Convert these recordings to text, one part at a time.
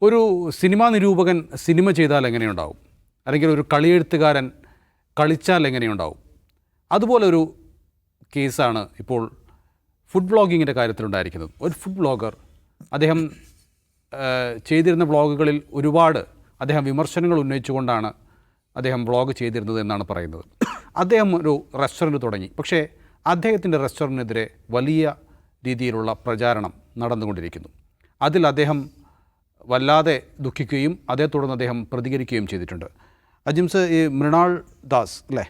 ഒരു സിനിമാ നിരൂപകൻ സിനിമ ചെയ്താൽ എങ്ങനെയുണ്ടാവും, അല്ലെങ്കിൽ ഒരു കളിയെഴുത്തുകാരൻ കളിച്ചാൽ എങ്ങനെയുണ്ടാവും, അതുപോലെ ഒരു കേസാണ് ഇപ്പോൾ ഫുഡ് വ്ളോഗിങ്ങിൻ്റെ കാര്യത്തിലുണ്ടായിരിക്കുന്നത്. ഒരു ഫുഡ് വ്ളോഗർ അദ്ദേഹം ചെയ്തിരുന്ന വ്ളോഗുകളിൽ ഒരുപാട് അദ്ദേഹം വിമർശനങ്ങൾ ഉന്നയിച്ചുകൊണ്ടാണ് അദ്ദേഹം വ്ളോഗ് ചെയ്തിരുന്നത് എന്നാണ് പറയുന്നത്. അദ്ദേഹം ഒരു റെസ്റ്റോറൻറ്റ് തുടങ്ങി. പക്ഷേ അദ്ദേഹത്തിൻ്റെ റെസ്റ്റോറൻറ്റിനെതിരെ വലിയ രീതിയിലുള്ള പ്രചാരണം നടന്നുകൊണ്ടിരിക്കുന്നു. അതിൽ അദ്ദേഹം വല്ലാതെ ദുഃഖിക്കുകയും അതേ തുടർന്ന് അദ്ദേഹം പ്രതികരിക്കുകയും ചെയ്തിട്ടുണ്ട്. അജിംസ്, ഈ മൃണാൾ ദാസ് അല്ലേ,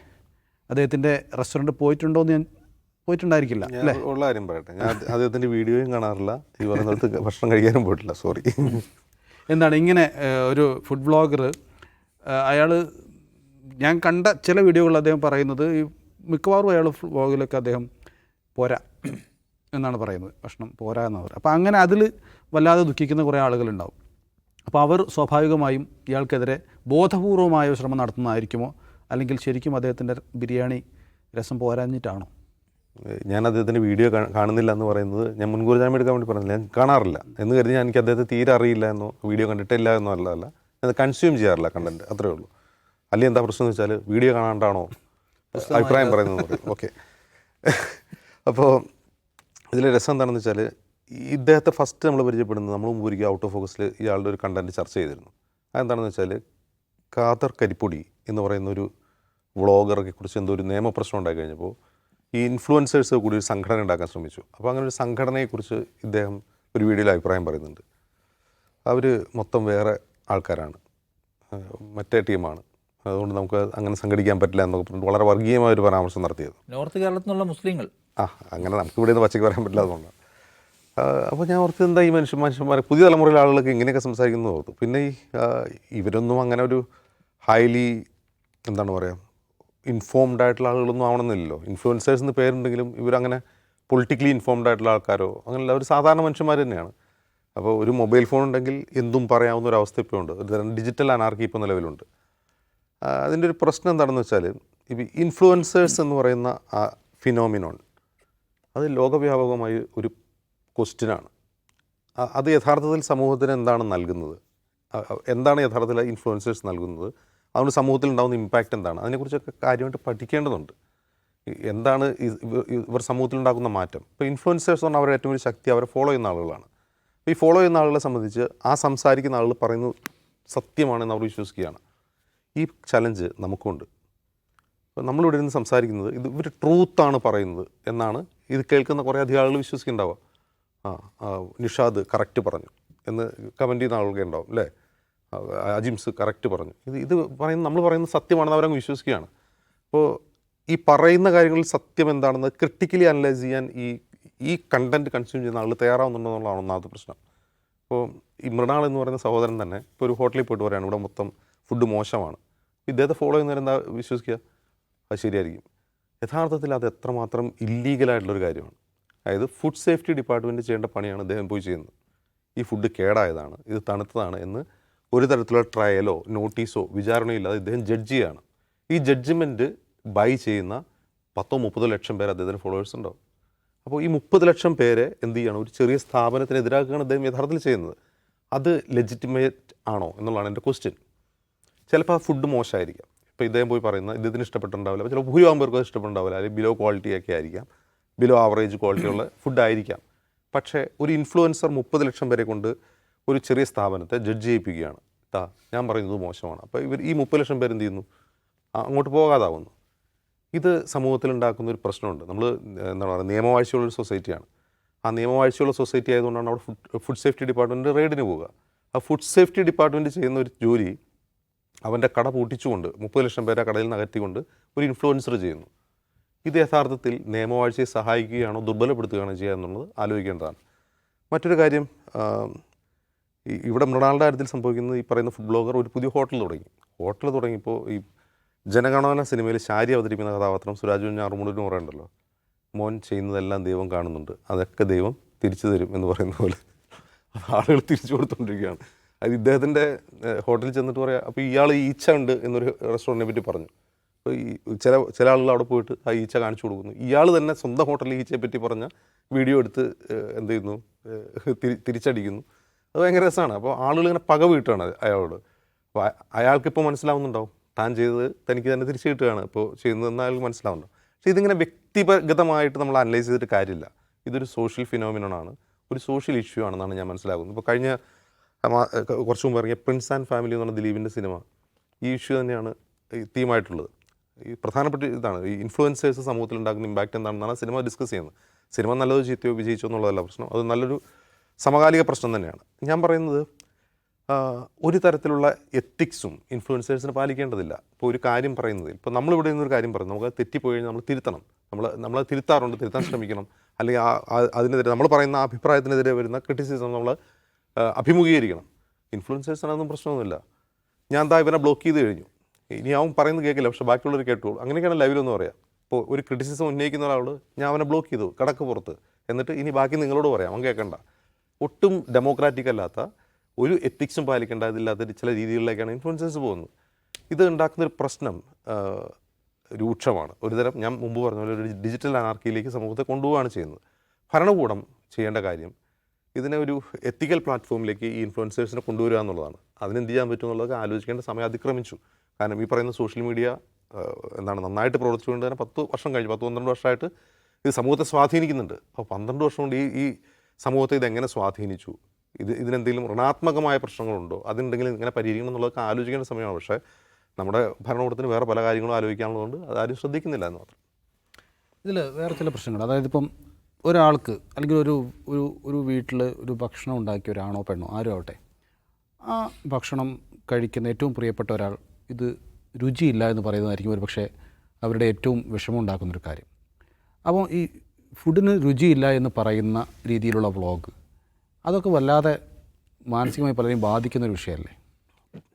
അദ്ദേഹത്തിൻ്റെ റെസ്റ്റോറൻറ്റ് പോയിട്ടുണ്ടോയെന്ന് ഞാൻ പോയിട്ടുണ്ടായിരിക്കില്ല അല്ലേ? ഉള്ള കാര്യം പറയട്ടെ, ഞാൻ അദ്ദേഹത്തിൻ്റെ വീഡിയോയും കാണാറില്ല, ഈ പറയുന്നിടത്ത് ഭക്ഷണം കഴിക്കാനും പോയിട്ടില്ല. സോറി. എന്താണ് ഇങ്ങനെ ഒരു ഫുഡ് വ്ളോഗർ, അയാൾ ഞാൻ കണ്ട ചില വീഡിയോകളിൽ അദ്ദേഹം പറയുന്നത് ഈ മിക്കവാറും അയാൾ വ്ളോഗിലൊക്കെ അദ്ദേഹം പോരാ എന്നാണ് പറയുന്നത്, ഭക്ഷണം പോരാ എന്നാണ് പറയുന്നത്. അപ്പോൾ അങ്ങനെ അതിൽ വല്ലാതെ ദുഃഖിക്കുന്ന കുറേ ആളുകളുണ്ടാവും. അപ്പോൾ അവർ സ്വാഭാവികമായും ഇയാൾക്കെതിരെ ബോധപൂർവമായ ശ്രമം നടത്തുന്നതായിരിക്കുമോ, അല്ലെങ്കിൽ ശരിക്കും അദ്ദേഹത്തിൻ്റെ ബിരിയാണി രസം പോരാഞ്ഞിട്ടാണോ? ഞാൻ അദ്ദേഹത്തിൻ്റെ വീഡിയോ കാണുന്നില്ല എന്ന് പറയുന്നത് ഞാൻ മുൻകൂർ ജാമ്യം എടുക്കാൻ വേണ്ടി പറഞ്ഞില്ല, ഞാൻ കാണാറില്ല എന്ന് കരുതി ഞാൻ എനിക്ക് അദ്ദേഹത്തെ തീരെ അറിയില്ല എന്നോ വീഡിയോ കണ്ടിട്ടില്ല എന്നോ അല്ല, ഞാൻ കൺസ്യൂം ചെയ്യാറില്ല കണ്ടൻറ്റ്, അത്രേ ഉള്ളൂ. അല്ലെങ്കിൽ എന്താ പ്രശ്നം എന്ന് വെച്ചാൽ വീഡിയോ കാണാണ്ടാണോ അഭിപ്രായം പറയുന്നത് പറയും. ഓക്കെ. അപ്പോൾ ഇതിലെ രസം എന്താണെന്ന് വെച്ചാൽ ഇദ്ദേഹത്തെ ഫസ്റ്റ് നമ്മൾ പരിചയപ്പെടുന്നത് നമ്മൾ മുമ്പ് ഒരിക്കൽ ഔട്ട് ഓഫ് ഫോക്കസിൽ ഇയാളുടെ ഒരു കണ്ടൻറ്റ് ചർച്ച ചെയ്തിരുന്നു. അതെന്താണെന്ന് വെച്ചാൽ ഖാദർ കരിപ്പൊടി എന്ന് പറയുന്ന ഒരു വ്ളോഗറെ കുറിച്ച് എന്തോ ഒരു നിയമപ്രശ്നം ഉണ്ടായി കഴിഞ്ഞപ്പോൾ ഈ ഇൻഫ്ലുവൻസേഴ്സ് കൂടി ഒരു സംഘടന ഉണ്ടാക്കാൻ ശ്രമിച്ചു. അപ്പോൾ അങ്ങനെ ഒരു സംഘടനയെക്കുറിച്ച് ഇദ്ദേഹം ഒരു വീഡിയോയിൽ അഭിപ്രായം പറയുന്നുണ്ട്. അവർ മൊത്തം വേറെ ആൾക്കാരാണ്, മറ്റേ ടീമാണ്, അതുകൊണ്ട് നമുക്ക് അങ്ങനെ സംഘടിക്കാൻ പറ്റില്ല എന്നൊക്കെ പറഞ്ഞിട്ട് വളരെ വർഗീയമായ ഒരു പരാമർശം നടത്തിയത്. നോർത്ത് കേരളത്തിൽ നിന്നുള്ള മുസ്ലിങ്ങൾ അങ്ങനെ നമുക്ക് ഇവിടെ നിന്ന് പച്ചയ്ക്ക് പറയാൻ പറ്റില്ല, അതുകൊണ്ടാണ്. അപ്പോൾ ഞാൻ ഓർത്ത് എന്താ ഈ മനുഷ്യന്മാരെ പുതിയ തലമുറയിലെ ആളുകളൊക്കെ ഇങ്ങനെയൊക്കെ സംസാരിക്കുന്നത് ഓർത്തു. പിന്നെ ഇവരൊന്നും അങ്ങനെ ഒരു ഹൈലി എന്താണ് പറയുക ഇൻഫോംഡ് ആയിട്ടുള്ള ആളുകളൊന്നും ആവണമെന്നില്ലല്ലോ. ഇൻഫ്ലുവൻസേഴ്സ് എന്ന് പേരുണ്ടെങ്കിലും ഇവരങ്ങനെ പൊളിറ്റിക്കലി ഇൻഫോംഡ് ആയിട്ടുള്ള ആൾക്കാരോ അങ്ങനെയുള്ള ഒരു സാധാരണ മനുഷ്യന്മാർ തന്നെയാണ്. അപ്പോൾ ഒരു മൊബൈൽ ഫോൺ ഉണ്ടെങ്കിൽ എന്തും പറയാവുന്ന ഒരു അവസ്ഥ ഇപ്പോൾ ഉണ്ട്. ഒരു തരം ഡിജിറ്റൽ അനാർക്കി ഇപ്പോൾ നിലവിലുണ്ട്. അതിൻ്റെ ഒരു പ്രശ്നം എന്താണെന്ന് വെച്ചാൽ ഈ ഇൻഫ്ലുവൻസേഴ്സ് എന്ന് പറയുന്ന ആ ഫിനോമിനോൺ അത് ലോകവ്യാപകമായ ഒരു ക്വസ്റ്റ്യനാണ്. അത് യഥാർത്ഥത്തിൽ സമൂഹത്തിന് എന്താണ് നൽകുന്നത്, എന്താണ് യഥാർത്ഥത്തിൽ ഇൻഫ്ലുവൻസേഴ്സ് നൽകുന്നത്, അതുകൊണ്ട് സമൂഹത്തിൽ ഉണ്ടാകുന്ന ഇമ്പാക്റ്റ് എന്താണ്, അതിനെക്കുറിച്ചൊക്കെ കാര്യമായിട്ട് പഠിക്കേണ്ടതുണ്ട്. എന്താണ് ഇവർ സമൂഹത്തിൽ ഉണ്ടാക്കുന്ന മാറ്റം. ഇപ്പോൾ ഇൻഫ്ലുവൻസേഴ്സ് പറഞ്ഞാൽ അവരുടെ ഏറ്റവും വലിയ ശക്തി അവരെ ഫോളോ ചെയ്യുന്ന ആളുകളാണ്. അപ്പോൾ ഈ ഫോളോ ചെയ്യുന്ന ആളുകളെ സംബന്ധിച്ച് ആ സംസാരിക്കുന്ന ആളുകൾ പറയുന്നത് സത്യമാണെന്ന് അവർ വിശ്വസിക്കുകയാണ്. ഈ ചലഞ്ച് നമുക്കുണ്ട്. അപ്പോൾ നമ്മളിവിടെ ഇരുന്ന് സംസാരിക്കുന്നത് ഇവർ ട്രൂത്താണ് പറയുന്നത് എന്നാണ് ഇത് കേൾക്കുന്ന കുറേ അധികം ആളുകൾ വിശ്വസിക്കുന്നുണ്ടാവുക. നിഷാദ് കറക്റ്റ് പറഞ്ഞു എന്ന് കമൻറ്റ് ചെയ്യുന്ന ആളുകൾ ഉണ്ടാവും അല്ലേ, അജിംസ് കറക്റ്റ് പറഞ്ഞു, ഇത് പറയുന്നത് നമ്മൾ പറയുന്നത് സത്യമാണെന്ന് അവരങ്ങ് വിശ്വസിക്കുകയാണ്. അപ്പോൾ ഈ പറയുന്ന കാര്യങ്ങളിൽ സത്യം എന്താണെന്ന് ക്രിട്ടിക്കലി അനലൈസ് ചെയ്യാൻ ഈ കണ്ടൻറ്റ് കൺസ്യൂം ചെയ്യുന്ന ആളുകൾ തയ്യാറാവുന്നുണ്ടോ എന്നുള്ളതാണ് ഒന്നാമത്തെ പ്രശ്നം. ഇപ്പോൾ ഈ മൃണാൾ എന്ന് പറയുന്ന സഹോദരൻ തന്നെ ഇപ്പോൾ ഒരു ഹോട്ടലിൽ പോയിട്ട് പറയുകയാണ് ഇവിടെ മൊത്തം ഫുഡ് മോശമാണ്, ഇദ്ദേഹത്തെ ഫോളോ ചെയ്യുന്നവരെന്താ വിശ്വസിക്കുക അത് ശരിയായിരിക്കും. യഥാർത്ഥത്തിൽ അത് എത്രമാത്രം ഇല്ലീഗലായിട്ടുള്ളൊരു കാര്യമാണ്. അതായത് ഫുഡ് സേഫ്റ്റി ഡിപ്പാർട്ട്മെൻറ്റ് ചെയ്യേണ്ട പണിയാണ് ഇദ്ദേഹം പോയി ചെയ്യുന്നത്. ഈ ഫുഡ് കേടായതാണ്, ഇത് തണുത്തതാണ് എന്ന് ഒരു തരത്തിലുള്ള ട്രയലോ നോട്ടീസോ വിചാരണയോ ഇല്ലാതെ ഇദ്ദേഹം ജഡ്ജ് ചെയ്യുകയാണ്. ഈ ജഡ്ജ്മെൻറ്റ് ബൈ ചെയ്യുന്ന 10-30 ലക്ഷം പേര് അദ്ദേഹത്തിന് ഫോളോവേഴ്സ് ഉണ്ടാവും. അപ്പോൾ ഈ 30 ലക്ഷം പേരെ എന്ത് ചെയ്യണം, ഒരു ചെറിയ സ്ഥാപനത്തിനെതിരാക്കുകയാണ് അദ്ദേഹം യഥാർത്ഥത്തിൽ ചെയ്യുന്നത്. അത് ലെജിറ്റിമേറ്റ് ആണോ എന്നുള്ളതാണ് എൻ്റെ ക്വസ്റ്റ്യൻ. ചിലപ്പോൾ ആ ഫുഡ് മോശമായിരിക്കാം. ഇപ്പോൾ ഇദ്ദേഹം പോയി പറയുന്നത് ഇദ്ദേഹത്തിന് ഇഷ്ടപ്പെട്ടുണ്ടാവില്ല, അപ്പോൾ ചിലപ്പോൾ ഭൂരിഭാഗം പേർക്ക് ഇഷ്ടപ്പെട്ടുണ്ടാവില്ല, അല്ലെങ്കിൽ ബിലോ ക്വാളിറ്റിയൊക്കെ ആയിരിക്കാം, ബിലോ ആവറേജ് ക്വാളിറ്റിയുള്ള ഫുഡായിരിക്കാം. പക്ഷേ ഒരു ഇൻഫ്ലുവൻസർ 30 ലക്ഷം പേരെ കൊണ്ട് ഒരു ചെറിയ സ്ഥാപനത്തെ ജഡ്ജ് ചെയ്യിപ്പിക്കുകയാണ്. ഞാൻ പറയുന്നത് മോശമാണ്. അപ്പോൾ ഇവർ ഈ 30 ലക്ഷം പേര് എന്ത് ചെയ്യുന്നു, അങ്ങോട്ട് പോകാതാവുന്നു. ഇത് സമൂഹത്തിലുണ്ടാക്കുന്ന ഒരു പ്രശ്നമുണ്ട്. നമ്മൾ എന്താണ് പറയുക, നിയമവാഴ്ചയുള്ളൊരു സൊസൈറ്റിയാണ്. ആ നിയമവാഴ്ചയുള്ള സൊസൈറ്റി ആയതുകൊണ്ടാണ് അവിടെ ഫുഡ് സേഫ്റ്റി ഡിപ്പാർട്ട്മെൻറ്റ് റെയ്ഡിന് പോവുക. ആ ഫുഡ് സേഫ്റ്റി ഡിപ്പാർട്ട്മെൻറ്റ് ചെയ്യുന്ന ഒരു ജോലി അവൻ്റെ കട പൂട്ടിച്ചുകൊണ്ട് 30 ലക്ഷം പേരെ കടയിൽ നിന്ന് അകറ്റിക്കൊണ്ട് ഒരു ഇൻഫ്ലുവൻസർ ചെയ്യുന്നു. ഇത് യഥാർത്ഥത്തിൽ നിയമവാഴ്ചയെ സഹായിക്കുകയാണോ ദുർബലപ്പെടുത്തുകയാണോ ചെയ്യുക എന്നുള്ളത് ആലോചിക്കേണ്ടതാണ്. മറ്റൊരു കാര്യം, ഇവിടെ മൃണാളുടെ കാര്യത്തിൽ സംഭവിക്കുന്നത് ഈ പറയുന്ന ഫുഡ് ബ്ലോഗർ ഒരു പുതിയ ഹോട്ടൽ തുടങ്ങിയപ്പോൾ ഈ ജനഗണമന സിനിമയിൽ ശാരി അവതരിപ്പിക്കുന്ന കഥാപാത്രം സുരാജ് വെഞ്ഞാറുമൂടിന് പറയുന്നുണ്ടല്ലോ, മോൻ ചെയ്യുന്നതെല്ലാം ദൈവം കാണുന്നുണ്ട്, അതൊക്കെ ദൈവം തിരിച്ചു തരും എന്ന് പറയുന്ന പോലെ ആളുകൾ തിരിച്ചു കൊടുത്തുകൊണ്ടിരിക്കുകയാണ്. അത് ഇദ്ദേഹത്തിൻ്റെ ഹോട്ടലിൽ ചെന്നിട്ട് പറയാം, അപ്പോൾ ഇയാൾ ഈച്ച ഉണ്ട് എന്നൊരു റെസ്റ്റോറൻറ്റിനെ പറ്റി പറഞ്ഞു. അപ്പോൾ ഈ ചില ആളുകൾ അവിടെ പോയിട്ട് ആ ഈച്ച കാണിച്ചു കൊടുക്കുന്നു. ഇയാൾ തന്നെ സ്വന്തം ഹോട്ടലിൽ ഈച്ചയെ പറ്റി പറഞ്ഞ വീഡിയോ എടുത്ത് എന്ത് ചെയ്യുന്നു, തിരിച്ചടിക്കുന്നു. അത് ഭയങ്കര രസമാണ്. അപ്പോൾ ആളുകൾ ഇങ്ങനെ പക വീട്ടുകയാണ് അയാളോട്. അപ്പോൾ അയാൾക്കിപ്പോൾ മനസ്സിലാവുന്നുണ്ടാവും താൻ ചെയ്തത് തനിക്ക് തന്നെ തിരിച്ചു കിട്ടുകയാണ് ഇപ്പോൾ ചെയ്യുന്നതെന്ന് അയാൾക്ക് മനസ്സിലാവുന്നുണ്ടാവും. പക്ഷേ ഇതിങ്ങനെ വ്യക്തിഗതമായിട്ട് നമ്മൾ അനലൈസ് ചെയ്തിട്ട് കാര്യമില്ല. ഇതൊരു സോഷ്യൽ ഫിനോമിനോണാണ്, ഒരു സോഷ്യൽ ഇഷ്യൂ ആണെന്നാണ് ഞാൻ മനസ്സിലാക്കുന്നത്. ഇപ്പോൾ കഴിഞ്ഞ കുറച്ച് മുമ്പ് ഇറങ്ങിയ പ്രിൻസ് ആൻഡ് ഫാമിലി എന്ന് പറഞ്ഞ ദിലീപിൻ്റെ സിനിമ ഈ ഇഷ്യൂ തന്നെയാണ് ഈ തീമായിട്ടുള്ളത്. ഈ പ്രധാനപ്പെട്ട ഇതാണ്, ഈ ഇൻഫ്ലുവൻസേഴ്സ് സമൂഹത്തിൽ ഉണ്ടാക്കുന്ന ഇമ്പാക്റ്റ് എന്താണെന്നാണ് സിനിമ ഡിസ്കസ് ചെയ്യുന്നത്. സിനിമ നല്ലതോ ചീത്തയോ വിജയിച്ചോ എന്നുള്ളതല്ല പ്രശ്നം, അത് നല്ലൊരു സമകാലിക പ്രശ്നം തന്നെയാണ്. ഞാൻ പറയുന്നത് ഒരു തരത്തിലുള്ള എത്തിക്സും ഇൻഫ്ലുവൻസേഴ്സിന് പാലിക്കേണ്ടതില്ല. ഇപ്പോൾ ഒരു കാര്യം പറയുന്നത്, ഇപ്പോൾ നമ്മളിവിടെ നിന്നൊരു കാര്യം പറയുന്നത് നമുക്ക് തെറ്റിപ്പോയി കഴിഞ്ഞാൽ നമ്മൾ തിരുത്തണം, നമ്മൾ തിരുത്താറുണ്ട്, തിരുത്താൻ ശ്രമിക്കണം. അല്ലെങ്കിൽ അതിനെതിരെ നമ്മൾ പറയുന്ന അഭിപ്രായത്തിനെതിരെ വരുന്ന ക്രിറ്റിസിസം നമ്മൾ അഭിമുഖീകരിക്കണം. ഇൻഫ്ലുവൻസേഴ്സിനൊന്നും പ്രശ്നമൊന്നുമില്ല. ഞാൻ എന്താ ഇവനെ ബ്ലോക്ക് ചെയ്ത് കഴിഞ്ഞു, ഇനി അവൻ പറയുന്നത് കേൾക്കില്ല, പക്ഷേ ബാക്കിയുള്ളവർ കേട്ടോളൂ, അങ്ങനെയൊക്കെയാണ് ലൈവിലൊന്നും പറയാം. ഇപ്പോൾ ഒരു ക്രിറ്റിസിസം ഉന്നയിക്കുന്ന ഒരാളോട് ഞാൻ അവനെ ബ്ലോക്ക് ചെയ്തു കടക്ക് പുറത്ത്, എന്നിട്ട് ഇനി ബാക്കി നിങ്ങളോട് പറയാം, അവൻ കേൾക്കണ്ട. ഒട്ടും ഡെമോക്രാറ്റിക് അല്ലാത്ത, ഒരു എത്തിക്സും പാലിക്കേണ്ടതില്ലാത്ത ചില രീതികളിലേക്കാണ് ഇൻഫ്ലുവൻസേഴ്സ് പോകുന്നത്. ഇത് ഉണ്ടാക്കുന്നൊരു പ്രശ്നം രൂക്ഷമാണ്. ഒരുതരം ഞാൻ മുമ്പ് പറഞ്ഞ പോലെ ഒരു ഡിജിറ്റൽ അനാർക്കിയിലേക്ക് സമൂഹത്തെ കൊണ്ടുപോവുകയാണ് ചെയ്യുന്നത്. ഭരണകൂടം ചെയ്യേണ്ട കാര്യം ഇതിനെ ഒരു എത്തിക്കൽ പ്ലാറ്റ്ഫോമിലേക്ക് ഈ ഇൻഫ്ലുവൻസേഴ്സിനെ കൊണ്ടുവരിക എന്നുള്ളതാണ്. അതിനെന്ത് ചെയ്യാൻ പറ്റും എന്നുള്ളത് ആലോചിക്കേണ്ട സമയം അതിക്രമിച്ചു. കാരണം ഈ പറയുന്ന സോഷ്യൽ മീഡിയ നന്നായിട്ട് പ്രവർത്തിച്ചുകൊണ്ട് തന്നെ 10 വർഷം കഴിഞ്ഞു, 10-12 വർഷമായിട്ട് ഇത് സമൂഹത്തെ സ്വാധീനിക്കുന്നുണ്ട്. അപ്പോൾ 12 വർഷം കൊണ്ട് ഈ സമൂഹത്തെ ഇതെങ്ങനെ സ്വാധീനിച്ചു, ഇതിനെന്തെങ്കിലും ഋണാത്മകമായ പ്രശ്നങ്ങളുണ്ടോ, അതുണ്ടെങ്കിൽ ഇങ്ങനെ പരിഹരിക്കണം എന്നുള്ളതൊക്കെ ആലോചിക്കേണ്ട സമയമാണ്. പക്ഷേ നമ്മുടെ ഭരണകൂടത്തിന് വേറെ പല കാര്യങ്ങളും ആലോചിക്കാനുള്ളതുകൊണ്ട് അതാരും ശ്രദ്ധിക്കുന്നില്ല എന്ന് മാത്രം. ഇതിൽ വേറെ ചില പ്രശ്നങ്ങൾ, അതായത് ഇപ്പം ഒരാൾക്ക് അല്ലെങ്കിൽ ഒരു വീട്ടിൽ ഒരു ഭക്ഷണം ഉണ്ടാക്കിയ ഒരാണോ പെണ്ണോ ആരും ആവട്ടെ, ആ ഭക്ഷണം കഴിക്കുന്ന ഏറ്റവും പ്രിയപ്പെട്ട ഒരാൾ ഇത് രുചിയില്ല എന്ന് പറയുന്നതായിരിക്കും ഒരു പക്ഷേ അവരുടെ ഏറ്റവും വിഷമം ഉണ്ടാക്കുന്നൊരു കാര്യം. അപ്പോൾ ഈ ഫുഡിന് രുചിയില്ല എന്ന് പറയുന്ന രീതിയിലുള്ള വ്ളോഗ് അതൊക്കെ വല്ലാതെ മാനസികമായി പലരെയും ബാധിക്കുന്നൊരു വിഷയമല്ലേ?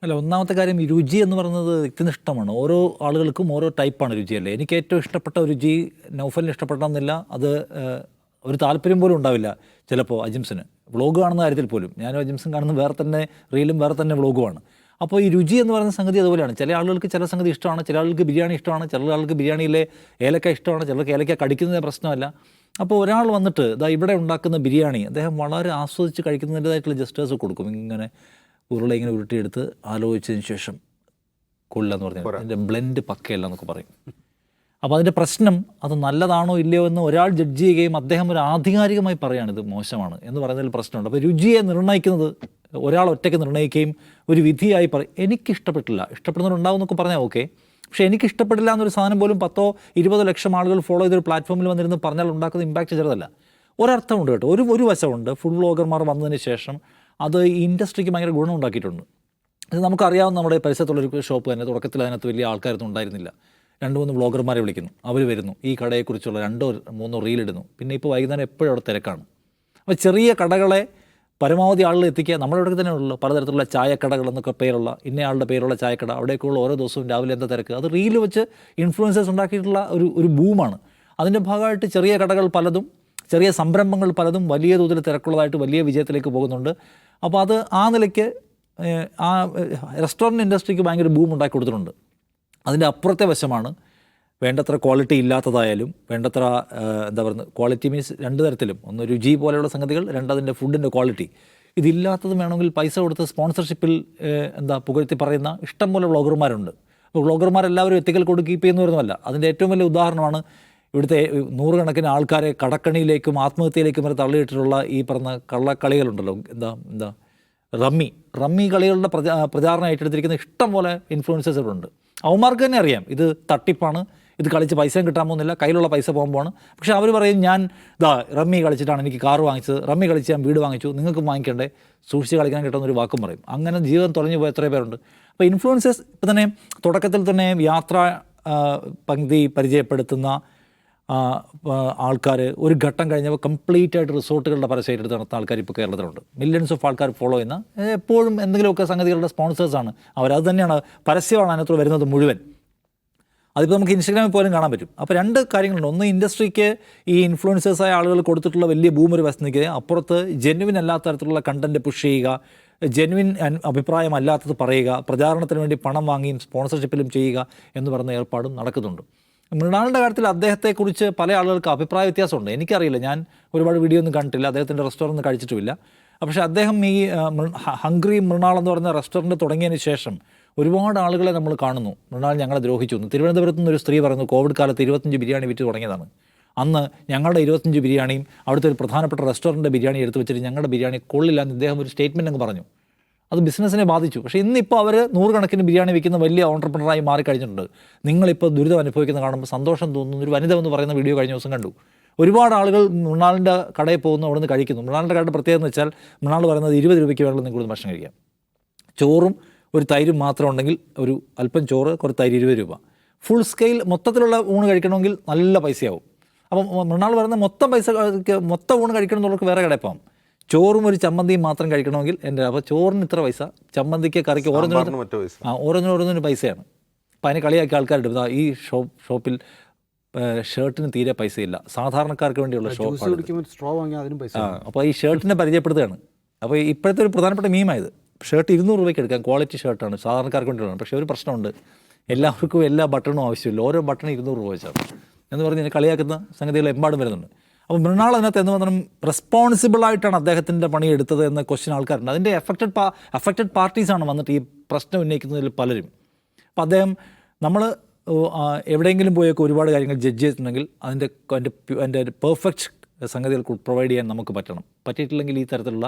അല്ല, ഒന്നാമത്തെ കാര്യം ഈ രുചി എന്ന് പറയുന്നത് വ്യക്തിനിഷ്ഠമാണ്. ഓരോ ആളുകൾക്കും ഓരോ ടൈപ്പാണ് രുചിയല്ലേ. എനിക്ക് ഏറ്റവും ഇഷ്ടപ്പെട്ട രുചി നൗഫലിന് ഇഷ്ടപ്പെടണമെന്നില്ല, അത് ഒരു താല്പര്യം പോലും ഉണ്ടാവില്ല ചിലപ്പോൾ അജിംസിന്. വ്ളോഗ് കാണുന്ന കാര്യത്തിൽ പോലും ഞാനും അജിംസും കാണുന്ന വേറെ തന്നെ റീലും വേറെ തന്നെ വ്ളോഗുമാണ്. അപ്പോൾ ഈ രുചി എന്ന് പറയുന്ന സംഗതി അതുപോലെയാണ്. ചില ആളുകൾക്ക് ചില സംഗതി ഇഷ്ടമാണ്, ചില ആളുകൾക്ക് ബിരിയാണി ഇഷ്ടമാണ്, ചില ആൾക്ക് ബിരിയാണിയിലെ ഏലക്ക ഇഷ്ടമാണ്, ചിലർക്ക് ഏലക്ക കടിക്കുന്നതേ പ്രശ്നമല്ല. അപ്പോൾ ഒരാൾ വന്നിട്ട് ഇവിടെ ഉണ്ടാക്കുന്ന ബിരിയാണി അദ്ദേഹം വളരെ ആസ്വദിച്ച് കഴിക്കുന്നതിൻ്റെതായിട്ടുള്ള ജസ്റ്റേഴ്സ് കൊടുക്കും. ഇങ്ങനെ ഉരുള ഇങ്ങനെ ഉരുട്ടിയെടുത്ത് ആലോചിച്ചതിന് ശേഷം കൊള്ളെന്ന് പറഞ്ഞാൽ അതിൻ്റെ ബ്ലെൻഡ് പക്കയല്ല എന്നൊക്കെ പറയും. അപ്പോൾ അതിൻ്റെ പ്രശ്നം അത് നല്ലതാണോ ഇല്ലയോ എന്ന് ഒരാൾ ജഡ്ജ് ചെയ്യുകയും അദ്ദേഹം ഒരു ആധികാരികമായി പറയുകയാണ് ഇത് മോശമാണ് എന്ന് പറയുന്നതിൽ പ്രശ്നമുണ്ട്. അപ്പോൾ രുചിയെ നിർണ്ണയിക്കുന്നത് ഒരാൾ ഒറ്റയ്ക്ക് നിർണ്ണയിക്കുകയും ഒരു വിധിയായി പറയും എനിക്കിഷ്ടപ്പെട്ടില്ല, ഇഷ്ടപ്പെടുന്നവരുണ്ടാവുമെന്നൊക്കെ പറഞ്ഞാൽ ഓക്കെ, പക്ഷേ എനിക്കിഷ്ടപ്പെടില്ല എന്നൊരു സാധനം പോലും 10-20 ലക്ഷം ആളുകൾ ഫോളോ ചെയ്തൊരു പ്ലാറ്റ്ഫോമിൽ വന്നിരുന്ന് പറഞ്ഞാൽ ഉണ്ടാക്കുന്ന ഇമ്പാക്റ്റ് ചെറുതല്ല. ഒരർത്ഥമുണ്ട് കേട്ടോ, ഒരു വശമുണ്ട്. ഫുഡ് വ്ളോഗർമാർ വന്നതിന് ശേഷം അത് ഈ ഇൻഡസ്ട്രിക്ക് ഭയങ്കര ഗുണം ഉണ്ടാക്കിയിട്ടുണ്ട്. ഇത് നമുക്കറിയാവുന്ന നമ്മുടെ പരിസരത്തുള്ളൊരു ഷോപ്പ് തന്നെ തുടക്കത്തിൽ അതിനകത്ത് വലിയ ആൾക്കാരൊന്നും ഉണ്ടായിരുന്നില്ല. 2-3 വ്ളോഗർമാരെ വിളിക്കുന്നു, അവർ വരുന്നു, ഈ കടയെക്കുറിച്ചുള്ള 2-3 റീലിടുന്നു. പിന്നെ ഇപ്പോൾ വൈകുന്നേരം എപ്പോഴും അവിടെ തിരക്കാണ്. അപ്പോൾ ചെറിയ കടകളെ പരമാവധി ആളുകൾ എത്തിക്കുക. നമ്മുടെ ഇവിടെ തന്നെ ഉള്ളൂ പലതരത്തിലുള്ള ചായക്കടകൾ എന്നൊക്കെ പേരുള്ള ഇന്നയാളുടെ പേരുള്ള ചായക്കട, അവിടേക്കുള്ള ഓരോ ദിവസവും രാവിലെ എന്താ തിരക്ക്, അത് റീല് വെച്ച് ഇൻഫ്ലുവൻസേഴ്സ് ഉണ്ടാക്കിയിട്ടുള്ള ഒരു ബൂമാണ്. അതിൻ്റെ ഭാഗമായിട്ട് ചെറിയ കടകൾ പലതും ചെറിയ സംരംഭങ്ങൾ പലതും വലിയ തോതിൽ തിരക്കുള്ളതായിട്ട് വലിയ വിജയത്തിലേക്ക് പോകുന്നുണ്ട്. അപ്പോൾ അത് ആ നിലയ്ക്ക് ആ റെസ്റ്റോറൻറ്റ് ഇൻഡസ്ട്രിക്ക് ഭയങ്കര ബൂം ഉണ്ടാക്കി കൊടുത്തിട്ടുണ്ട്. അതിൻ്റെ അപ്പുറത്തെ വശമാണ് വേണ്ടത്ര ക്വാളിറ്റി ഇല്ലാത്തതായാലും വേണ്ടത്ര എന്താ പറയുന്നത്, ക്വാളിറ്റി മീൻസ് 2 തരത്തിലും, ഒന്ന് രുചി പോലെയുള്ള സംഗതികൾ, 2 അതിൻ്റെ ഫുഡിൻ്റെ ക്വാളിറ്റി. ഇതില്ലാത്തതും വേണമെങ്കിൽ പൈസ കൊടുത്ത് സ്പോൺസർഷിപ്പിൽ പുകഴ്ത്തി പറയുന്ന ഇഷ്ടംപോലെ വ്ളോഗർമാരുണ്ട്. അപ്പോൾ വ്ളോഗർമാരെല്ലാവരും എത്തിക്കൽ കോഡ് കീപ്പ് ചെയ്യുന്നവരുമല്ല. അതിൻ്റെ ഏറ്റവും വലിയ ഉദാഹരണമാണ് ഇവിടുത്തെ 100 കണക്കിന് ആൾക്കാരെ കടക്കണിയിലേക്കും ആത്മഹത്യയിലേക്കും വരെ തള്ളിയിട്ടിട്ടുള്ള ഈ പറഞ്ഞ കള്ളക്കളികളുണ്ടല്ലോ, എന്താ റമ്മി കളികളുടെ പ്രചാരണം ഏറ്റെടുത്തിരിക്കുന്ന ഇഷ്ടം പോലെ ഇൻഫ്ലുവൻസേഴ്സുകളുണ്ട്. അവന്മാർക്ക് തന്നെ അറിയാം ഇത് തട്ടിപ്പാണ്, ഇത് കളിച്ച് പൈസയും കിട്ടാൻ പോകുന്നില്ല, കയ്യിലുള്ള പൈസ പോകുമ്പോഴാണ്. പക്ഷേ അവർ പറയും ഞാൻ റമ്മി കളിച്ചിട്ടാണ് എനിക്ക് കാർ വാങ്ങിച്ചത്, റമ്മി കളിച്ച് ഞാൻ വീട് വാങ്ങിച്ചു, നിങ്ങൾക്ക് വാങ്ങിക്കണ്ടേ, സൂക്ഷിച്ച് കളിക്കാൻ കിട്ടുന്നൊരു വാക്കും പറയും. അങ്ങനെ ജീവൻ തുറഞ്ഞു പോയ എത്രയോ പേരുണ്ട്. അപ്പോൾ ഇൻഫ്ലുവൻസേഴ്സ് ഇപ്പം തന്നെ തുടക്കത്തിൽ തന്നെ യാത്ര പങ്ക്തി പരിചയപ്പെടുത്തുന്ന ആൾക്കാർ ഒരു ഘട്ടം കഴിഞ്ഞപ്പോൾ കംപ്ലീറ്റ് ആയിട്ട് റിസോർട്ടുകളുടെ പരസ്യം എടുത്ത് നടത്തുന്ന ആൾക്കാർ ഇപ്പോൾ കേരളത്തിലുണ്ട്. മില്യൺസ് ഓഫ് ആൾക്കാർ ഫോളോ ചെയ്യുന്ന, എപ്പോഴും എന്തെങ്കിലുമൊക്കെ സംഗതികളുടെ സ്പോൺസേഴ്സാണ് അവരത് തന്നെയാണ്, പരസ്യമാണ് അതിനകത്ത് വരുന്നത് മുഴുവൻ. അതിപ്പോൾ നമുക്ക് ഇൻസ്റ്റാഗ്രാമിൽ പോലും കാണാൻ പറ്റും. അപ്പോൾ 2 കാര്യങ്ങളുണ്ട്. ഒന്ന്, ഇൻഡസ്ട്രിക്ക് ഈ ഇൻഫ്ലുവൻസേഴ്സായ ആളുകൾ കൊടുത്തിട്ടുള്ള വലിയ ബൂമൊരു വസ്തുനിക്ക് അപ്പുറത്ത് ജെന്യുവിൻ അല്ലാത്ത തരത്തിലുള്ള കണ്ടൻറ്റ് പുഷ് ചെയ്യുക, ജെന്യുവിൻ അഭിപ്രായം അല്ലാത്തത് പറയുക, പ്രചാരണത്തിന് വേണ്ടി പണം വാങ്ങിയും സ്പോൺസർഷിപ്പിലും ചെയ്യുക എന്ന് പറയുന്ന ഏർപ്പാടും നടക്കുന്നുണ്ട്. മൃണാളിൻ്റെ കാര്യത്തിൽ അദ്ദേഹത്തെക്കുറിച്ച് പല ആളുകൾക്ക് അഭിപ്രായ വ്യത്യാസമുണ്ട്. എനിക്കറിയില്ല, ഞാൻ ഒരുപാട് വീഡിയോ ഒന്നും കണ്ടിട്ടില്ല, അദ്ദേഹത്തിൻ്റെ റെസ്റ്റോറൻറ്റ് കഴിച്ചിട്ടുമില്ല. പക്ഷേ അദ്ദേഹം ഈ ഹംഗ്രി മൃണാൾ എന്ന് പറയുന്ന റെസ്റ്റോറൻറ്റ് തുടങ്ങിയതിന് ശേഷം ഒരുപാട് ആളുകളെ നമ്മൾ കാണുന്നു. മൃണാൾ ഞങ്ങളെ ദ്രോഹിച്ചു എന്ന്. തിരുവനന്തപുരത്ത് നിന്ന് ഒരു സ്ത്രീ പറയുന്നു, കോവിഡ് കാലത്ത് 25 ബിരിയാണി വിറ്റ് തുടങ്ങിയതാണ്. അന്ന് ഞങ്ങളുടെ 25 ബിരിയാണിയും അവിടുത്തെ ഒരു പ്രധാനപ്പെട്ട റെസ്റ്റോറൻറ്റ് ബിരിയാണി എടുത്ത് വെച്ചിട്ട് ഞങ്ങളുടെ ബിരിയാണി കൊള്ളില്ല എന്ന് ഇദ്ദേഹം ഒരു സ്റ്റേറ്റ്മെൻറ്റ് അങ്ങ് പറഞ്ഞു. അത് ബിസിനസ്സിനെ ബാധിച്ചു. പക്ഷേ ഇന്നിപ്പോൾ അവർ 100 കണക്കിന് ബിരിയാണി വിൽക്കുന്ന വലിയ ഓൺട്രപ്രണറായി മാറിക്കഴിഞ്ഞിട്ടുണ്ട്. നിങ്ങളിപ്പോൾ ദുരിതം അനുഭവിക്കുന്ന കാണുമ്പോൾ സന്തോഷം തോന്നുന്നു. ഒരു വനിത എന്ന് പറയുന്ന വീഡിയോ കഴിഞ്ഞ ദിവസം കണ്ടു. ഒരുപാട് ആളുകൾ മൃണാളിൻ്റെ കടയിൽ പോകുന്നു, അവിടെ നിന്ന് കഴിക്കുന്നു. മൃണാളിൻ്റെ കടയുടെ പ്രത്യേകത എന്ന് വെച്ചാൽ മൃണാൾ പറയുന്നത് 20 രൂപയ്ക്ക് വേണമെങ്കിൽ നിങ്ങൾക്ക് ഭക്ഷണം കഴിക്കാം. ചോറും ഒരു തൈരും മാത്രം ഉണ്ടെങ്കിൽ ഒരു അല്പം ചോറ്, കുറച്ച് തൈര് 20 രൂപ. ഫുൾ സ്കെയിൽ മൊത്തത്തിലുള്ള ഊണ് കഴിക്കണമെങ്കിൽ നല്ല പൈസയാവും. അപ്പം മൃണാൾ പറയുന്ന മൊത്തം ഊണ് കഴിക്കണം എന്നുള്ളവർക്ക് വേറെ കടയിൽ പോകാം. ചോറും ഒരു ചമ്മന്തിയും മാത്രം കഴിക്കണമെങ്കിൽ അപ്പോൾ ചോറിന് ഇത്ര പൈസ, ചമ്മന്തിക്ക് കറിക്ക് ഓരോന്നിനും പൈസയാണ്. അപ്പോൾ അതിനെ കളിയാക്കിയ ആൾക്കാരുണ്ട്. ഈ ഷോപ്പിൽ ഷർട്ടിന് തീരെ പൈസയില്ല, സാധാരണക്കാർക്ക് വേണ്ടിയുള്ള ഷോപ്പാണ്. അപ്പോൾ ഈ ഷർട്ടിനെ പരിചയപ്പെടുത്തുകയാണ്. അപ്പോൾ ഇപ്പോഴത്തെ ഒരു പ്രധാനപ്പെട്ട മീമായത്. ഷർട്ട് 200 രൂപയ്ക്ക് എടുക്കാം, ക്വാളിറ്റി ഷർട്ടാണ്, സാധാരണക്കാർക്ക് വേണ്ടിയുള്ളതാണ്. പക്ഷേ ഒരു പ്രശ്നമുണ്ട്, എല്ലാവർക്കും എല്ലാ ബട്ടണും ആവശ്യമില്ല. ഓരോ ബട്ടൺ 200 രൂപ വെച്ചാണ് എന്ന് പറഞ്ഞ് കളിയാക്കുന്ന സംഗതികൾ എമ്പാടും വരുന്നുണ്ട്. അപ്പോൾ മൃണാൾ അതിനകത്ത് എന്ന് പറഞ്ഞാൽ റെസ്പോൺസിബിളായിട്ടാണ് അദ്ദേഹത്തിൻ്റെ പണി എടുത്തത് എന്ന ക്വസ്റ്റ്യൻ ആൾക്കാരുണ്ട്. അതിൻ്റെ അഫക്റ്റഡ് പാർട്ടീസാണ് വന്നിട്ട് ഈ പ്രശ്നം ഉന്നയിക്കുന്നതിൽ പലരും. അപ്പോൾ അദ്ദേഹം നമ്മൾ എവിടെയെങ്കിലും പോയൊക്കെ ഒരുപാട് കാര്യങ്ങൾ ജഡ്ജ് ചെയ്തിട്ടുണ്ടെങ്കിൽ അതിൻ്റെ പെർഫെക്റ്റ് സംഗതികൾ പ്രൊവൈഡ് ചെയ്യാൻ നമുക്ക് പറ്റിയിട്ടില്ലെങ്കിൽ ഈ തരത്തിലുള്ള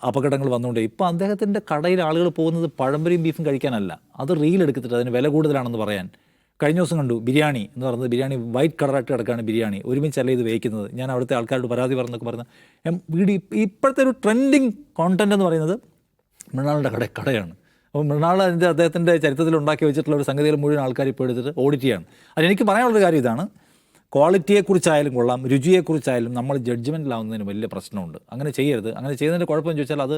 അപകടങ്ങൾ വന്നുകൊണ്ട് ഇപ്പോൾ അദ്ദേഹത്തിൻ്റെ കടയിൽ ആളുകൾ പോകുന്നത് പഴംപൊരിയും ബീഫും കഴിക്കാനല്ല, അത് റീലെടുത്തിട്ട് അതിന് വില കൂടുതലാണെന്ന് പറയാൻ. കഴിഞ്ഞ ദിവസം കണ്ടു ബിരിയാണി എന്ന് പറയുന്നത്, ബിരിയാണി വൈറ്റ് കളറായിട്ട് കിടക്കുകയാണ് ബിരിയാണി, ഒരുമിച്ചല്ല ഇത് വേവിക്കുന്നത്. ഞാൻ അവിടുത്തെ ആൾക്കാരോട് പരാതി പറഞ്ഞൊക്കെ പറഞ്ഞ ഇപ്പോഴത്തെ ഒരു ട്രെൻഡിങ് കോണ്ടന്റ് എന്ന് പറയുന്നത് മൃണാളിൻ്റെ കടയാണ്. അപ്പോൾ മൃണാൾ അദ്ദേഹത്തിൻ്റെ ചരിത്രത്തിൽ ഉണ്ടാക്കി വെച്ചിട്ടുള്ള ഒരു സംഗതികൾ മുഴുവൻ ആൾക്കാർ ഇപ്പോൾ എടുത്തിട്ട് ഓഡിറ്റ് ചെയ്യാണ്. അതിനെനിക്ക് പറയാനുള്ളൊരു കാര്യം ഇതാണ്, ക്വാളിറ്റിയെക്കുറിച്ചായാലും കൊള്ളാം, രുചിയെക്കുറിച്ചായാലും നമ്മൾ ജഡ്ജ്മെൻറ്റിലാവുന്നതിന് വലിയ പ്രശ്നമുണ്ട്. അങ്ങനെ ചെയ്യരുത്. അങ്ങനെ ചെയ്യുന്നതിൻ്റെ കുഴപ്പമെന്ന് ചോദിച്ചാൽ അത്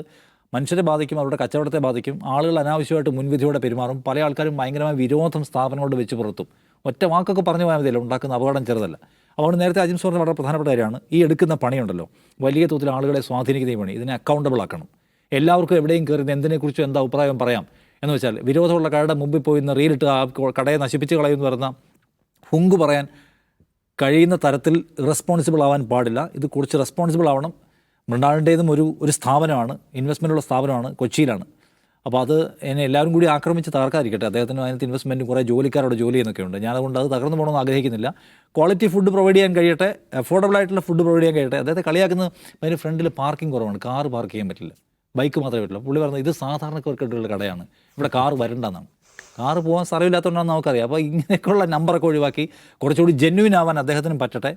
മനുഷ്യരെ ബാധിക്കും, അവരുടെ കച്ചവടത്തെ ബാധിക്കും. ആളുകൾ അനാവശ്യമായിട്ട് മുൻവിധിയോടെ പെരുമാറും. പല ആൾക്കാരും ഭയങ്കരമായ വിരോധം സ്ഥാപനങ്ങളോട് വെച്ച് പുറത്തും. ഒറ്റ വാക്കൊക്കെ പറഞ്ഞു പോയാൽ മതിയല്ലോ, ഉണ്ടാക്കുന്ന അപകടം ചെറുതല്ല. അതുകൊണ്ട് നേരത്തെ അജിംസ് പറഞ്ഞ വളരെ പ്രധാനപ്പെട്ട കാര്യമാണ്, ഈ എടുക്കുന്ന പണിയുണ്ടല്ലോ, വലിയ തോതിൽ ആളുകളെ സ്വാധീനിക്കുന്ന ഈ പണി, ഇതിനെ അക്കൗണ്ടബിൾ ആക്കണം. എല്ലാവർക്കും എവിടെയും കയറി എന്തിനെക്കുറിച്ചും എന്താ അഭിപ്രായം പറയാം എന്ന് വെച്ചാൽ വിരോധമുള്ള കടയുടെ മുമ്പിൽ പോയി ഇന്ന് റീലിട്ട് ആ കടയെ നശിപ്പിച്ച് കളയുമെന്ന് പറയുന്ന ഹുങ്ക് പറയാൻ കഴിയുന്ന തരത്തിൽ റെസ്പോൺസിബിൾ ആവാൻ പാടില്ല. ഇത് കുറച്ച് റെസ്പോൺസിബിൾ ആവണം. മൃണാളിൻ്റേതും ഒരു സ്ഥാപനമാണ്, ഇൻവെസ്റ്റ്മെൻറ്റുള്ള സ്ഥാപനമാണ്, കൊച്ചിയിലാണ്. അപ്പോൾ അത് എന്നെ എല്ലാവരും കൂടി ആക്രമിച്ച് തകർക്കാതിരിക്കട്ടെ. അദ്ദേഹത്തിന് അതിനകത്ത് ഇൻവെസ്റ്റ്മെൻറ്റും കുറേ ജോലിക്കാരോട് ജോലി എന്നൊക്കെ ഉണ്ട്. ഞാനതുകൊണ്ട് അത് തകർന്നു പോകണമെന്ന് ആഗ്രഹിക്കുന്നില്ല. ക്വാളിറ്റി ഫുഡ് പ്രൊവൈഡ് ചെയ്യാൻ കഴിയട്ടെ, അഫോർഡബിൾ ആയിട്ടുള്ള ഫുഡ് പ്രൊവൈഡ് ചെയ്യാൻ കഴിയട്ടെ. അദ്ദേഹത്തെ കളിയാക്കുന്നത് അതിന് ഫ്രണ്ടിൽ പാർക്കിംഗ് കുറവാണ്, കാർ പാർക്ക് ചെയ്യാൻ പറ്റില്ല, ബൈക്ക് മാത്രമേ പറ്റില്ല. പുള്ളി പറഞ്ഞത് ഇത് സാധാരണക്കാർക്കുള്ള കടയാണ്, ഇവിടെ കാർ വരണ്ടെന്നാണ്. കാറ് പോകാൻ സ്ഥലമില്ലാത്തതുകൊണ്ടാണെന്ന് നമുക്കറിയാം. അപ്പോൾ ഇങ്ങനെയൊക്കെയുള്ള നമ്പറൊക്കെ ഒഴിവാക്കി കുറച്ചുകൂടി ജെന്യുവിൻ ആവാൻ അദ്ദേഹത്തിനും പറ്റട്ടെ,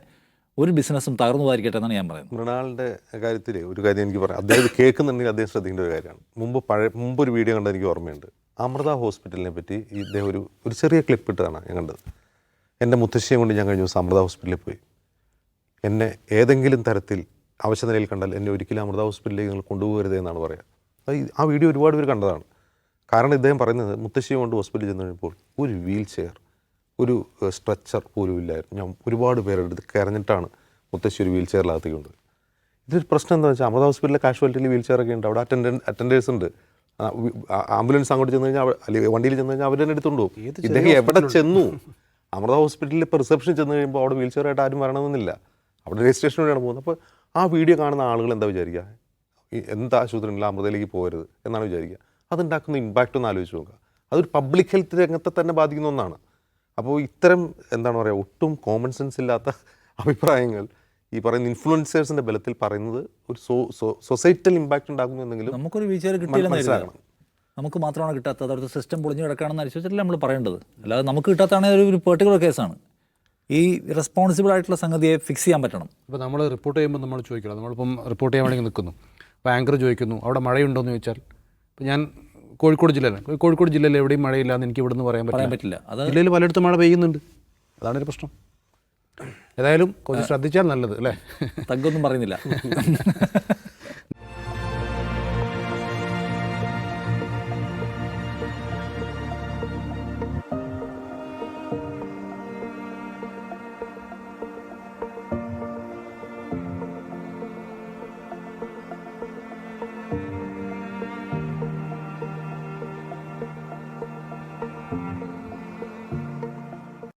ഒരു ബിസിനസ്സും തകർന്നു പോയിരിക്കട്ടെ എന്നാണ് ഞാൻ പറയുന്നത്. മൃണാളിൻ്റെ കാര്യത്തിൽ ഒരു കാര്യം എനിക്ക് പറയാം, അദ്ദേഹം കേൾക്കുന്നുണ്ടെങ്കിൽ അദ്ദേഹം ശ്രദ്ധിക്കേണ്ട ഒരു കാര്യമാണ്. മുമ്പൊരു വീഡിയോ കണ്ടത് എനിക്ക് ഓർമ്മയുണ്ട്. അമൃത ഹോസ്പിറ്റലിനെ പറ്റി ഇദ്ദേഹം ഒരു ചെറിയ ക്ലിപ്പ് ഇട്ടതാണ് ഞാൻ കണ്ടത്. എൻ്റെ മുത്തശ്ശിയെ കൊണ്ട് ഞാൻ കഴിഞ്ഞ ദിവസം അമൃത ഹോസ്പിറ്റലിൽ പോയി. എന്നെ ഏതെങ്കിലും തരത്തിൽ അവശനിലയിൽ കണ്ടാൽ എന്നെ ഒരിക്കലും അമൃത ഹോസ്പിറ്റലിലേക്ക് നിങ്ങൾ കൊണ്ടുപോകരുത് എന്നാണ് പറയുക. ആ വീഡിയോ ഒരുപാട് പേര് കണ്ടതാണ്. കാരണം ഇദ്ദേഹം പറയുന്നത് മുത്തശ്ശിയെ കൊണ്ട് ഹോസ്പിറ്റലിൽ ചെന്ന് കഴിഞ്ഞപ്പോൾ ഒരു വീൽ ചെയർ, ഒരു സ്ട്രെച്ചർ പോലും ഇല്ലായിരുന്നു. ഞാൻ ഒരുപാട് പേരെടുത്ത് കരഞ്ഞിട്ടാണ് മുത്തശ്ശി ഒരു വീൽ ചെയറിനകത്തേക്ക് കൊണ്ടുപോയി. ഇതൊരു പ്രശ്നം എന്താണെന്ന് വെച്ചാൽ അമൃത ഹോസ്പിറ്റലിലെ കാഷ്വാലിറ്റിയിൽ വീൽ ചെയറൊക്കെ ഉണ്ട്, അവിടെ അറ്റൻഡേഴ്സ് ഉണ്ട്. ആംബുലൻസ് അങ്ങോട്ട് ചെന്ന് കഴിഞ്ഞാൽ അല്ലെങ്കിൽ വണ്ടിയിൽ ചെന്ന് കഴിഞ്ഞാൽ അവർ തന്നെ എടുത്തുകൊണ്ട് പോകും. ഇദ്ദേഹം എവിടെ ചെന്നു, അമൃത ഹോസ്പിറ്റലിൽ ഇപ്പോൾ റിസപ്ഷൻ ചെന്ന് കഴിയുമ്പോൾ അവിടെ വീൽ ചെയറായിട്ട് ആരും വരണമെന്നില്ല, അവിടെ രജിസ്ട്രേഷൻ വഴിയാണ് പോകുന്നത്. അപ്പോൾ ആ വീഡിയോ കാണുന്ന ആളുകൾ എന്താ വിചാരിക്കുക, എന്ത് ആശുപത്രിയില്ല അമൃതയിലേക്ക് പോകരുത് എന്നാണ് വിചാരിക്കുക. അതുണ്ടാക്കുന്ന ഇമ്പാക്റ്റ് ഒന്ന് ആലോചിച്ച് നോക്കുക. അതൊരു പബ്ലിക് ഹെൽത്ത് രംഗത്തെ തന്നെ ബാധിക്കുന്ന ഒന്നാണ്. അപ്പോൾ ഇത്തരം എന്താണ് പറയുക, ഒട്ടും കോമൺ സെൻസ് ഇല്ലാത്ത അഭിപ്രായങ്ങൾ ഈ പറയുന്ന ഇൻഫ്ലുവൻസേഴ്സിൻ്റെ ബലത്തിൽ പറയുന്നത് ഒരു സൊസൈറ്റൽ ഇമ്പാക്റ്റ് ഉണ്ടാക്കുന്നു എന്നെങ്കിലും നമുക്കൊരു വീഴ്ച കിട്ടിയില്ലെന്ന് നമുക്ക് മാത്രമാണ് കിട്ടാത്തത്. അവിടുത്തെ സിസ്റ്റം പൊളിഞ്ഞു കിടക്കുകയാണെന്ന് അനുസരിച്ചിട്ടല്ല നമ്മൾ പറയേണ്ടത്. അല്ലാതെ നമുക്ക് കിട്ടാത്തതാണെങ്കിൽ ഒരു പെർട്ടിക്കുലർ കേസാണ്. ഈ റെസ്പോൺസിബിൾ ആയിട്ടുള്ള സംഗതിയെ ഫിക്സ് ചെയ്യാൻ പറ്റണം. ഇപ്പോൾ നമ്മൾ റിപ്പോർട്ട് ചെയ്യുമ്പോൾ നമ്മൾ ചോദിക്കണം, നമ്മളിപ്പം റിപ്പോർട്ട് ചെയ്യാൻ വേണ്ടി നിൽക്കുന്നു, അപ്പോൾ ആങ്കർ ചോദിക്കുന്നു അവിടെ മഴയുണ്ടോ എന്ന് ചോദിച്ചാൽ, ഇപ്പോൾ ഞാൻ കോഴിക്കോട് ജില്ലയിൽ എവിടെയും മഴയില്ല എന്ന് എനിക്ക് ഇവിടെ നിന്ന് പറയാൻ പറ്റില്ല. അത് ജില്ലയിൽ പലയിടത്തും മഴ പെയ്യുന്നുണ്ട്, അതാണ് ഒരു പ്രശ്നം. ഏതായാലും കുറച്ച് ശ്രദ്ധിച്ചാൽ നല്ലത് അല്ലേ. തഗ്ഗൊന്നും പറയുന്നില്ല.